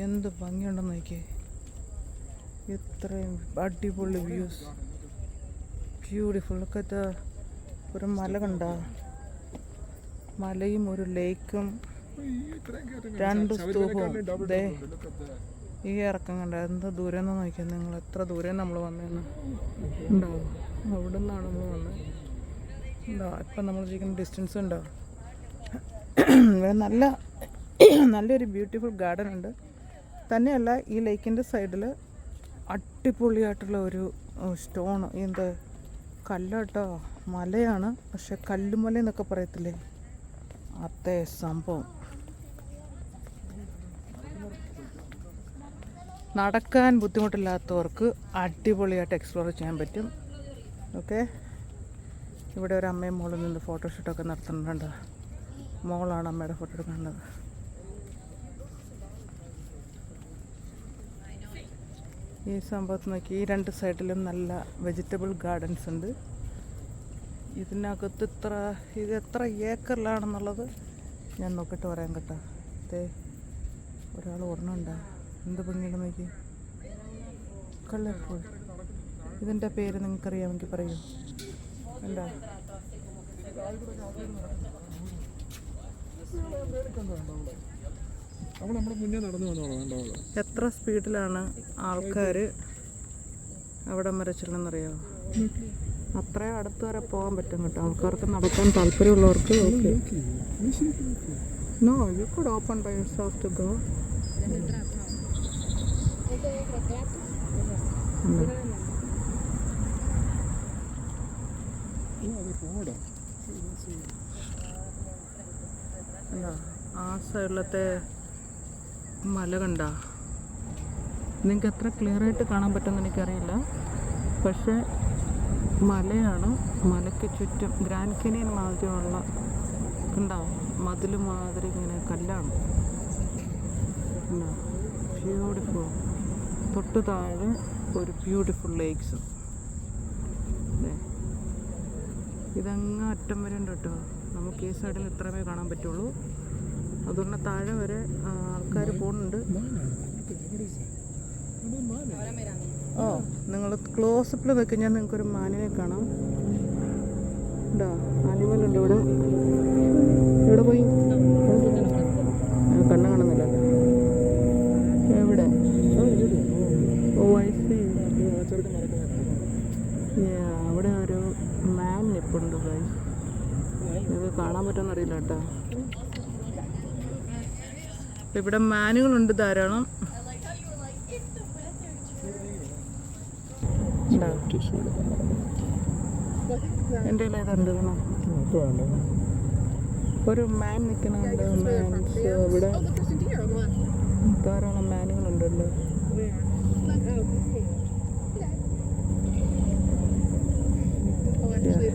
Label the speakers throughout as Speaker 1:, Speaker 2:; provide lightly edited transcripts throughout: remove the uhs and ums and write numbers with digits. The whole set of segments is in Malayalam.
Speaker 1: എന്ത് ഭംഗിയുണ്ടെന്ന് നോക്കിയേ. ഇത്രയും അടിപൊളി വ്യൂസ്, ബ്യൂട്ടിഫുൾ. ഒക്കെ ഒരു മല കണ്ട, മലയും ഒരു ലേക്കും 2 സ്തൂപവും. ദേ ഈ ഇറക്കം കണ്ട, എന്ത് ദൂരം എന്ന് നോക്കിയാൽ നിങ്ങൾ, എത്ര ദൂരം നമ്മൾ വന്നതെന്ന് ഉണ്ടാവും. അവിടെ നിന്നാണ് നമ്മൾ വന്നത്. ഉണ്ടോ ഇപ്പം നമ്മൾ ഇരിക്കുന്ന ഡിസ്റ്റൻസ് ഉണ്ടോ? നല്ലൊരു ബ്യൂട്ടിഫുൾ ഗാർഡൻ ഉണ്ട്. തന്നെയല്ല, ഈ ലേക്കിൻ്റെ സൈഡിൽ അടിപൊളിയായിട്ടുള്ള ഒരു സ്റ്റോൺ, എന്ത് കല്ലാട്ടോ, മലയാണ്. പക്ഷെ കല്ലുമല എന്നൊക്കെ പറയത്തില്ലേ, അതേ സംഭവം. നടക്കാൻ ബുദ്ധിമുട്ടില്ലാത്തവർക്ക് അടിപൊളിയായിട്ട് എക്സ്പ്ലോർ ചെയ്യാൻ പറ്റും. ഓക്കെ, ഇവിടെ ഒരു അമ്മയും മോളിൽ നിന്ന് ഫോട്ടോഷൂട്ടൊക്കെ നടത്തുന്നുണ്ട്. മോളാണ് അമ്മയുടെ ഫോട്ടോ എടുക്കേണ്ടത്. ഈ സംഭവത്ത് നോക്കി, ഈ 2 സൈഡിലും നല്ല വെജിറ്റബിൾ ഗാർഡൻസ് ഉണ്ട്. ഇതിനകത്ത് ഇത് എത്ര ഏക്കറിലാണെന്നുള്ളത് ഞാൻ നോക്കിയിട്ട് പറയാൻ കേട്ടോ. അതെ, ഒരാൾ ഓർമ്മയുണ്ടോ? എന്ത് ഭംഗിയുടെ നോക്കി, കളർഫുൾ. ഇതിൻ്റെ പേര് നിങ്ങൾക്കറിയാമെങ്കിൽ പറയൂ. എന്താ എത്ര സ്പീഡിലാണ് ആൾക്കാർ അവിടെ വരെ ചെല്ലുന്നറിയാമോ? അത്രയും അടുത്ത് വരെ പോകാൻ പറ്റും കേട്ടോ. ആൾക്കാർക്ക് നടക്കാൻ താല്പര്യമുള്ളവർക്ക്. Okay, no you could open by yourself to go. ആ സൈഡിലത്തെ മല കണ്ട, നിങ്ങൾക്ക് എത്ര ക്ലിയർ ആയിട്ട് കാണാൻ പറ്റുമെന്ന് എനിക്കറിയില്ല. പക്ഷേ മലയാണ്. മലയ്ക്ക് ചുറ്റും ഗ്രാൻഡ് കാനിയൻ മാതിരിയുള്ള ഉണ്ടാവും, മതിൽ മാതിരി ഇങ്ങനെ കല്ലാണ്. ബ്യൂട്ടിഫുൾ. തൊട്ട് താഴെ ഒരു ബ്യൂട്ടിഫുൾ ലേക്സ്. ഇതങ്ങ് അറ്റം വരെ ഉണ്ട് കേട്ടോ. നമുക്ക് ഈ സൈഡിൽ ഇത്രമേ കാണാൻ പറ്റുള്ളൂ. അതുകൊണ്ട് താഴെ വരെ ആൾക്കാർ പോകുന്നുണ്ട്. ഓ, നിങ്ങൾ ക്ലോസപ്പിൽ നിൽക്കഴിഞ്ഞാൽ നിങ്ങൾക്കൊരു മാനിനെ കാണാം. ഉണ്ടോ? ആനിമലുണ്ട് ഇവിടെ. എവിടെ പോയി? കണ്ണ് കാണുന്നില്ലല്ലോ. എവിടെ? ഓ, ഐ സി. അവിടെ ഒരു മാൻ നിൽപ്പുണ്ട്. നിങ്ങൾക്ക് കാണാൻ പറ്റുമെന്നറിയില്ല കേട്ടോ. ഇവിടെ മാനുകളുണ്ട് ധാരാളം. എൻ്റെ ഇതുണ്ട്, ഒരു മാൻ നിൽക്കുന്നുണ്ട്. ഇവിടെ ധാരാളം മാനുകളുണ്ടല്ലോ.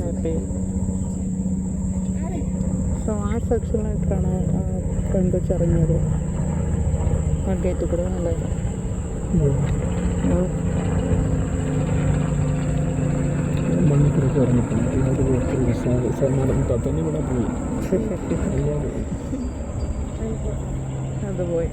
Speaker 1: ഹാപ്പി. സോ ആ സെക്ഷനിലായിട്ടാണ് പെൺകൊച്ചിറങ്ങിയത്. ആ ഗേറ്റ് കൂടെ നല്ലത്. അത് പോയി.